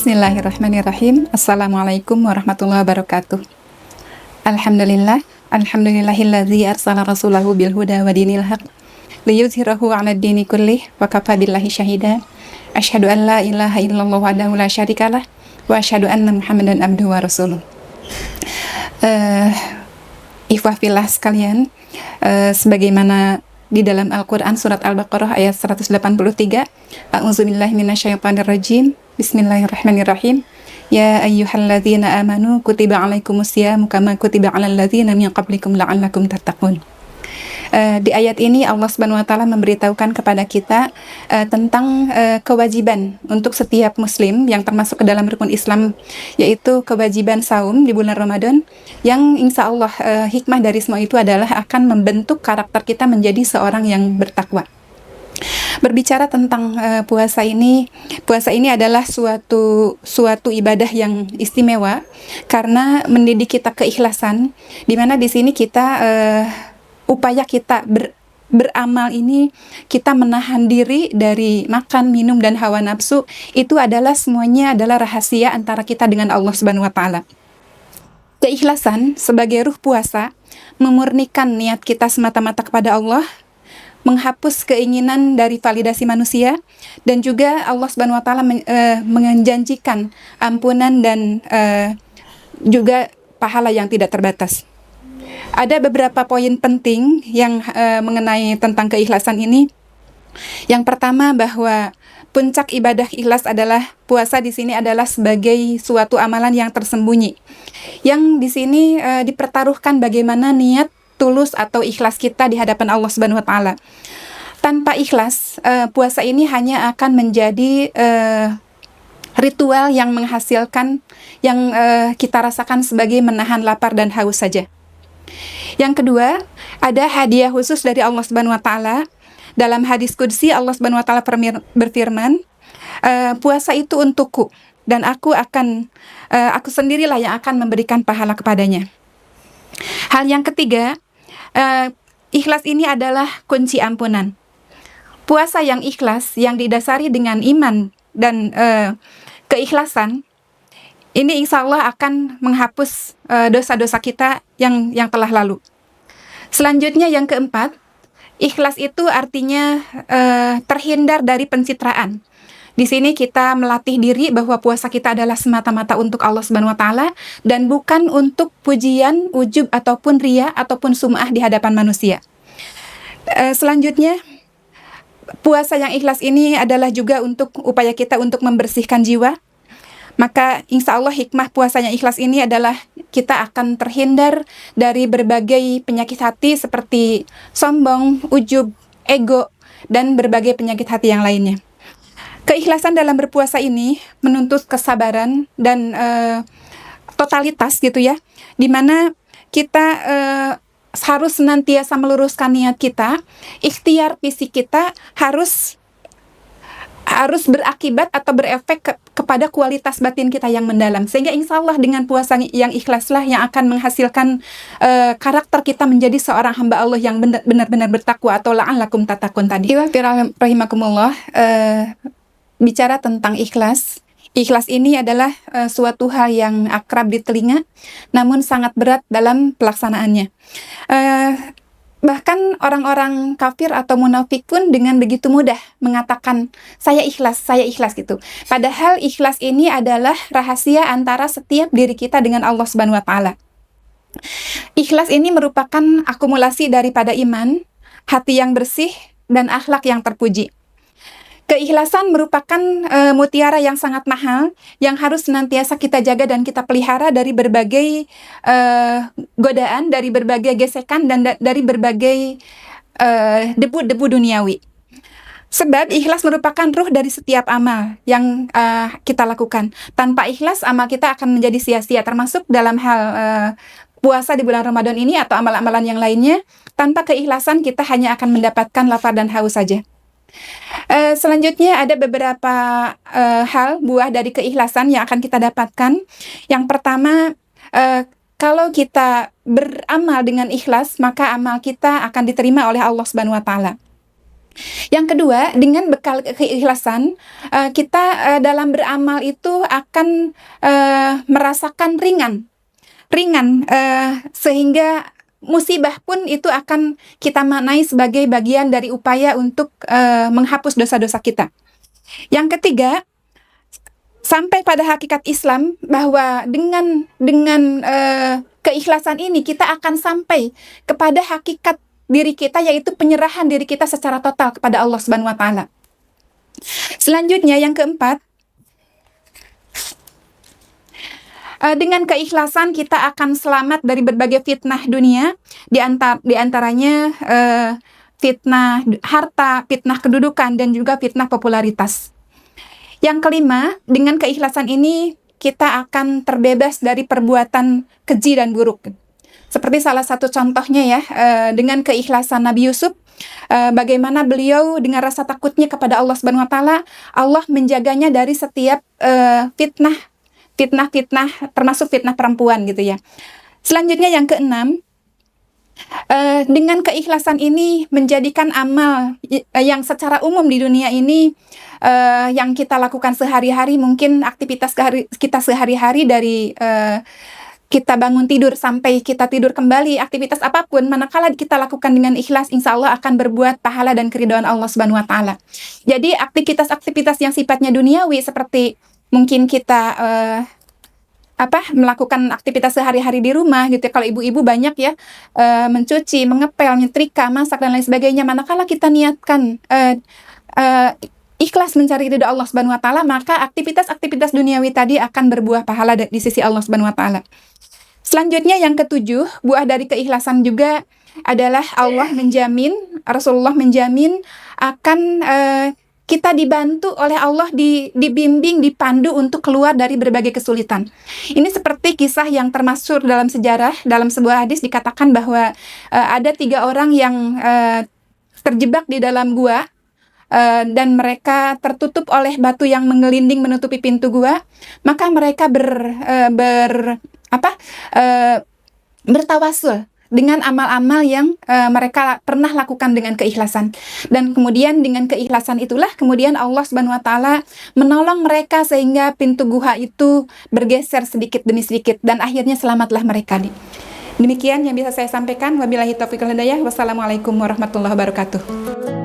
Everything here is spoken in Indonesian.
Bismillahirrahmanirrahim. Assalamualaikum warahmatullahi wabarakatuh. Alhamdulillahilladzi arsala rasulahu bil huda wa dinil haq liyuzhirahu 'alad dini kullih wa kafa billahi syahida. Asyhadu an la ilaha illallah wahdahu la syarikalah wa asyhadu anna Muhammadan abduhu wa rasuluh. Ikhwah fillah sekalian, sebagaimana di dalam Al-Quran surat Al-Baqarah ayat 183, A'udzubillahi minasyaitonirrajim, Bismillahirrahmanirrahim. Ya ayyuhalladzina amanu kutiba alaikumusyamu kama kutiba alal ladzina min qablikum la'allakum tattaqun. Di ayat ini Allah Subhanahu wa taala memberitahukan kepada kita tentang kewajiban untuk setiap muslim yang termasuk ke dalam rukun Islam, yaitu kewajiban saum di bulan Ramadan, yang insya Allah hikmah dari semua itu adalah akan membentuk karakter kita menjadi seorang yang bertakwa. Berbicara tentang puasa ini adalah suatu ibadah yang istimewa karena mendidik kita keikhlasan, di mana di sini kita upaya kita beramal ini, kita menahan diri dari makan, minum, dan hawa nafsu. Itu adalah semuanya adalah rahasia antara kita dengan Allah Subhanahu wa taala. Keikhlasan sebagai ruh puasa memurnikan niat kita semata-mata kepada Allah, menghapus keinginan dari validasi manusia, dan juga Allah Subhanahu wa taala menjanjikan ampunan dan juga pahala yang tidak terbatas. Ada beberapa poin penting yang mengenai tentang keikhlasan ini. Yang pertama, bahwa puncak ibadah ikhlas adalah puasa di sini adalah sebagai suatu amalan yang tersembunyi. Yang di sini dipertaruhkan bagaimana niat tulus atau ikhlas kita di hadapan Allah Subhanahu wa taala. Tanpa ikhlas, puasa ini hanya akan menjadi ritual yang menghasilkan yang kita rasakan sebagai menahan lapar dan haus saja. Yang kedua, ada hadiah khusus dari Allah Subhanahu wa taala. Dalam hadis qudsi Allah Subhanahu wa taala berfirman, puasa itu untukku dan aku sendirilah yang akan memberikan pahala kepadanya. Hal yang ketiga, ikhlas ini adalah kunci ampunan. Puasa yang ikhlas, yang didasari dengan iman dan keikhlasan, ini insya Allah akan menghapus dosa-dosa kita yang telah lalu. Selanjutnya yang keempat, ikhlas itu artinya terhindar dari pencitraan. Di sini kita melatih diri bahwa puasa kita adalah semata-mata untuk Allah Subhanahu wa taala dan bukan untuk pujian, ujub ataupun riya ataupun sum'ah di hadapan manusia. Selanjutnya, puasa yang ikhlas ini adalah juga untuk upaya kita untuk membersihkan jiwa. Maka insya Allah hikmah puasanya ikhlas ini adalah kita akan terhindar dari berbagai penyakit hati seperti sombong, ujub, ego, dan berbagai penyakit hati yang lainnya. Keikhlasan dalam berpuasa ini menuntut kesabaran dan totalitas gitu ya, di mana kita harus senantiasa meluruskan niat kita, ikhtiar fisik kita harus berakibat atau berefek kepada kualitas batin kita yang mendalam, sehingga insya Allah dengan puasa yang ikhlaslah yang akan menghasilkan karakter kita menjadi seorang hamba Allah yang benar-benar bertakwa atau la'allakum tattaqun tadi. Rahimakumullah, bicara tentang ikhlas ini adalah suatu hal yang akrab di telinga, namun sangat berat dalam pelaksanaannya. Bahkan orang-orang kafir atau munafik pun dengan begitu mudah mengatakan saya ikhlas gitu. Padahal ikhlas ini adalah rahasia antara setiap diri kita dengan Allah Subhanahu wa taala. Ikhlas ini merupakan akumulasi daripada iman, hati yang bersih, dan akhlak yang terpuji. Keikhlasan merupakan mutiara yang sangat mahal yang harus senantiasa kita jaga dan kita pelihara dari berbagai godaan, dari berbagai gesekan, dan dari berbagai debu-debu duniawi. Sebab ikhlas merupakan ruh dari setiap amal yang kita lakukan. Tanpa ikhlas, amal kita akan menjadi sia-sia, termasuk dalam hal puasa di bulan Ramadan ini atau amal-amalan yang lainnya. Tanpa keikhlasan, kita hanya akan mendapatkan lapar dan haus saja. Selanjutnya ada beberapa hal buah dari keikhlasan yang akan kita dapatkan. Yang pertama, kalau kita beramal dengan ikhlas, maka amal kita akan diterima oleh Allah Subhanahu wa taala. Yang kedua, dengan bekal keikhlasan, kita dalam beramal itu akan merasakan ringan, sehingga musibah pun itu akan kita maknai sebagai bagian dari upaya untuk menghapus dosa-dosa kita. Yang ketiga, sampai pada hakikat Islam bahwa dengan keikhlasan ini kita akan sampai kepada hakikat diri kita, yaitu penyerahan diri kita secara total kepada Allah Subhanahu wa taala. Selanjutnya yang keempat, dengan keikhlasan kita akan selamat dari berbagai fitnah dunia, di antaranya fitnah harta, fitnah kedudukan, dan juga fitnah popularitas. Yang kelima, dengan keikhlasan ini kita akan terbebas dari perbuatan keji dan buruk. Seperti salah satu contohnya ya, dengan keikhlasan Nabi Yusuf, bagaimana beliau dengan rasa takutnya kepada Allah Subhanahu wa taala, Allah menjaganya dari setiap fitnah, termasuk fitnah perempuan gitu ya. Selanjutnya yang keenam, dengan keikhlasan ini menjadikan amal yang secara umum di dunia ini yang kita lakukan sehari-hari, mungkin aktivitas kita sehari-hari dari kita bangun tidur sampai kita tidur kembali, aktivitas apapun, manakala kita lakukan dengan ikhlas, insya Allah akan berbuat pahala dan keridhaan Allah Subhanahu wa taala. Jadi aktivitas-aktivitas yang sifatnya duniawi seperti mungkin kita melakukan aktivitas sehari-hari di rumah gitu ya. Kalau ibu-ibu banyak ya, mencuci, mengepel, nyetrika, masak dan lain sebagainya. Manakala kita niatkan ikhlas mencari ridha Allah Subhanahu wa taala, maka aktivitas-aktivitas duniawi tadi akan berbuah pahala di sisi Allah Subhanahu wa taala. Selanjutnya yang ketujuh, buah dari keikhlasan juga adalah Rasulullah menjamin akan kita dibantu oleh Allah, dibimbing, dipandu untuk keluar dari berbagai kesulitan. Ini seperti kisah yang termasyhur dalam sejarah. Dalam sebuah hadis dikatakan bahwa ada 3 orang yang terjebak di dalam gua, dan mereka tertutup oleh batu yang menggelinding menutupi pintu gua. Maka mereka bertawasul dengan amal-amal yang mereka pernah lakukan dengan keikhlasan. Dan kemudian dengan keikhlasan itulah kemudian Allah Subhanahu wa taala menolong mereka sehingga pintu gua itu bergeser sedikit demi sedikit dan akhirnya selamatlah mereka. Demikian yang bisa saya sampaikan. Wabillahi taufiq wal hidayah. Wassalamualaikum warahmatullahi wabarakatuh.